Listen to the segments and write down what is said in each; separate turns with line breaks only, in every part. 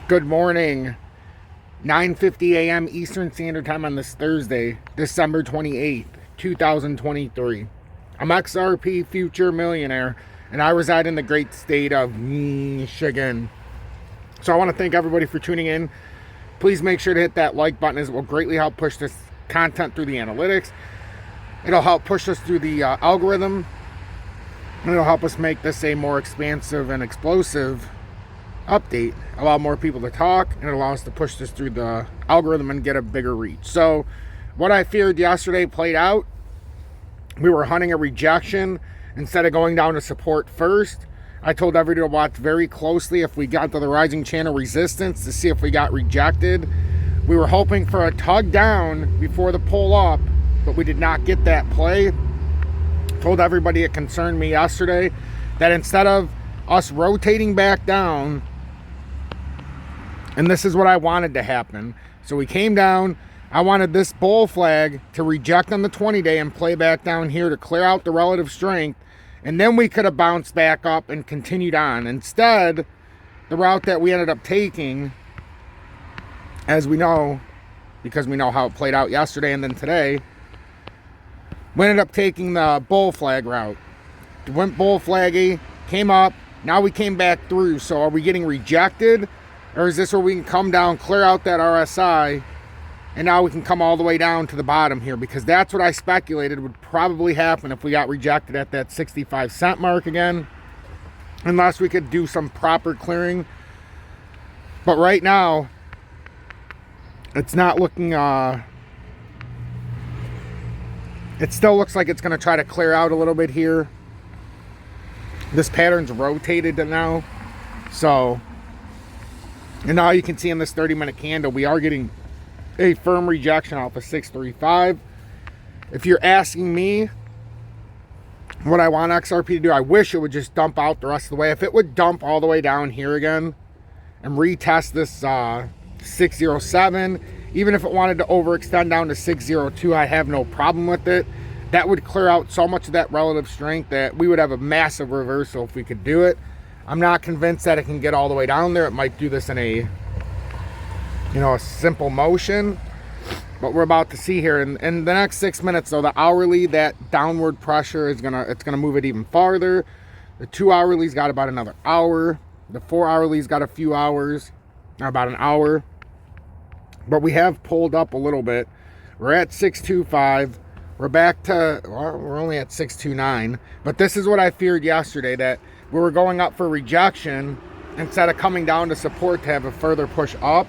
Good morning, 9:50 a.m. Eastern Standard Time on this Thursday, December 28th, 2023. I'm XRP Future Millionaire, and I reside in the great state of Michigan. So I want to thank everybody for tuning in. Please make sure to hit that like button, as it will greatly help push this content through the analytics. It'll help push us through the algorithm, and it'll help us make this a more expansive and explosive update, allow more people to talk, and allow us to push this through the algorithm and get a bigger reach. So what I feared yesterday played out. We were hunting a rejection instead of going down to support first. I told everybody to watch very closely if we got to the rising channel resistance to see if we got rejected. We were hoping for a tug down before the pull up, but we did not get that play. Told everybody it concerned me yesterday that instead of us rotating back down, and this is what I wanted to happen. So we came down. I wanted this bull flag to reject on the 20-day and play back down here to clear out the relative strength. And then we could have bounced back up and continued on. Instead, the route that we ended up taking, as we know, because we know how it played out yesterday and then today, we ended up taking the bull flag route. Went bull flaggy, came up. Now we came back through. So are we getting rejected? Or is this where we can come down, clear out that RSI, and now we can come all the way down to the bottom here? Because that's what I speculated would probably happen if we got rejected at that 65-cent mark again, unless we could do some proper clearing. But right now, it's not looking, it still looks like it's going to try to clear out a little bit here. This pattern's rotated now. So, and now you can see in this 30-minute candle, we are getting a firm rejection off of 635. If you're asking me what I want XRP to do, I wish it would just dump out the rest of the way. If it would dump all the way down here again and retest this 607, even if it wanted to overextend down to 602, I have no problem with it. That would clear out so much of that relative strength that we would have a massive reversal if we could do it. I'm not convinced that it can get all the way down there. It might do this in a, a simple motion, but we're about to see here in the next 6 minutes. So the hourly, that downward pressure is it's gonna move it even farther. The 2 hourly's got about another hour. The 4 hourly's got a few hours, or about an hour. But we have pulled up a little bit. We're at 625. We're back to, well, we're only at 629. But this is what I feared yesterday, that we were going up for rejection instead of coming down to support to have a further push up.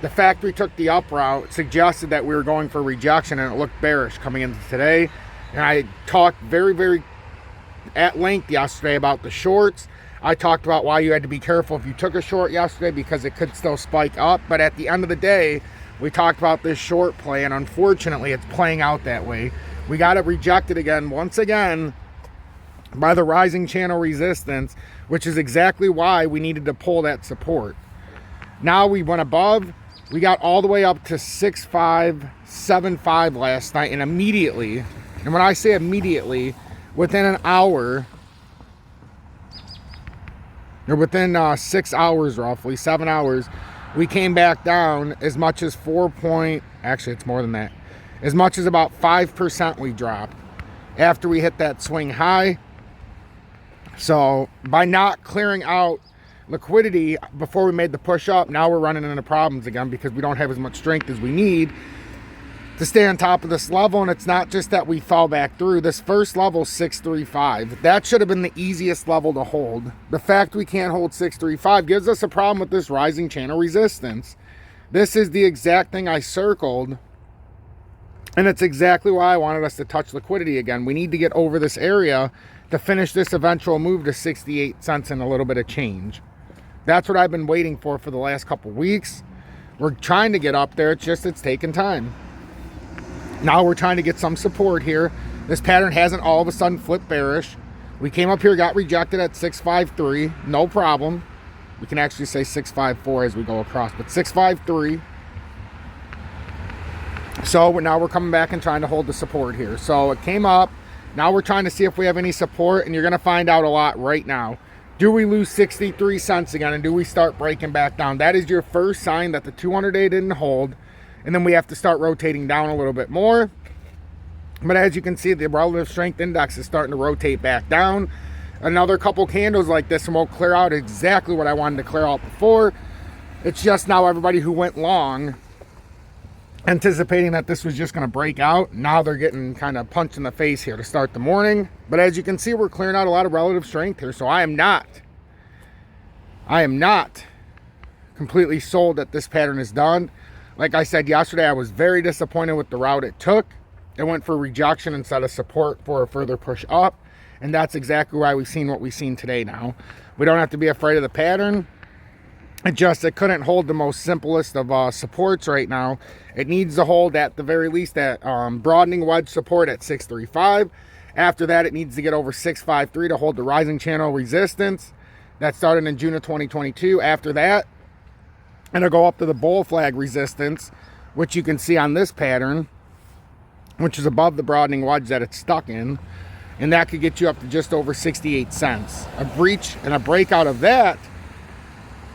The fact we took the up route suggested that we were going for rejection, and it looked bearish coming into today. And I talked very, very at length yesterday about the shorts. I talked about why you had to be careful if you took a short yesterday, because it could still spike up. But at the end of the day, we talked about this short play, and unfortunately it's playing out that way. We got it rejected again, once again, by the rising channel resistance, which is exactly why we needed to pull that support. Now we went above. We got all the way up to 6575 last night, and immediately, and when I say immediately, within an hour, or within 6 hours roughly, 7 hours, we came back down as much as actually it's more than that, as much as about 5% we dropped after we hit that swing high. So by not clearing out liquidity before we made the push up, now we're running into problems again, because we don't have as much strength as we need to stay on top of this level. And it's not just that we fall back through. This first level, 635, that should have been the easiest level to hold. The fact we can't hold 635 gives us a problem with this rising channel resistance. This is the exact thing I circled, and it's exactly why I wanted us to touch liquidity again. We need to get over this area to finish this eventual move to 68 cents and a little bit of change. That's what I've been waiting for the last couple weeks. We're trying to get up there. It's taking time. Now we're trying to get some support here. This pattern hasn't all of a sudden flipped bearish. We came up here, got rejected at 653. No problem. We can actually say 654 as we go across, but 653. So now we're coming back and trying to hold the support here. So it came up. Now we're trying to see if we have any support, and you're going to find out a lot right now. Do we lose 63 cents again, and do we start breaking back down? That is your first sign that the 200-day didn't hold, and then we have to start rotating down a little bit more. But as you can see, the relative strength index is starting to rotate back down. Another couple candles like this and we'll clear out exactly what I wanted to clear out before. It's just now everybody who went long, anticipating that this was just going to break out, now they're getting kind of punched in the face here to start the morning. But as you can see, we're clearing out a lot of relative strength here, so I am not completely sold that this pattern is done. Like I said yesterday, I was very disappointed with the route it took. It went for rejection instead of support for a further push up, and that's exactly why we've seen what we've seen today. Now we don't have to be afraid of the pattern. It couldn't hold the most simplest of supports right now. It needs to hold at the very least that broadening wedge support at 635. After that, it needs to get over 653 to hold the rising channel resistance. That started in June of 2022. After that, it'll go up to the bull flag resistance, which you can see on this pattern, which is above the broadening wedge that it's stuck in. And that could get you up to just over 68 cents. A breach and a breakout of that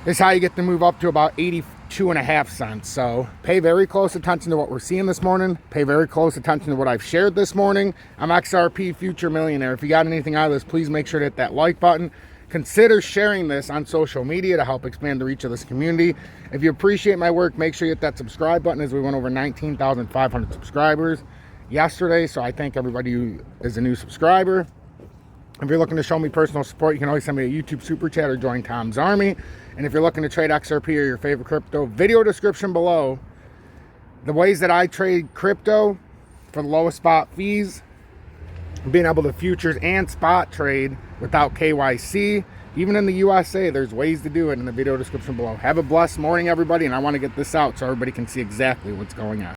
is how you get to move up to about 82.5 cents. So pay very close attention to what we're seeing this morning. Pay very close attention to what I've shared this morning. I'm XRP Future Millionaire. If you got anything out of this, please make sure to hit that like button. Consider sharing this on social media to help expand the reach of this community. If you appreciate my work, make sure you hit that subscribe button, as we went over 19,500 subscribers yesterday. So I thank everybody who is a new subscriber. If you're looking to show me personal support, you can always send me a YouTube super chat or join Tom's Army. And if you're looking to trade XRP or your favorite crypto, video description below. The ways that I trade crypto for the lowest spot fees, being able to futures and spot trade without KYC. Even in the USA, there's ways to do it in the video description below. Have a blessed morning, everybody, and I want to get this out so everybody can see exactly what's going on.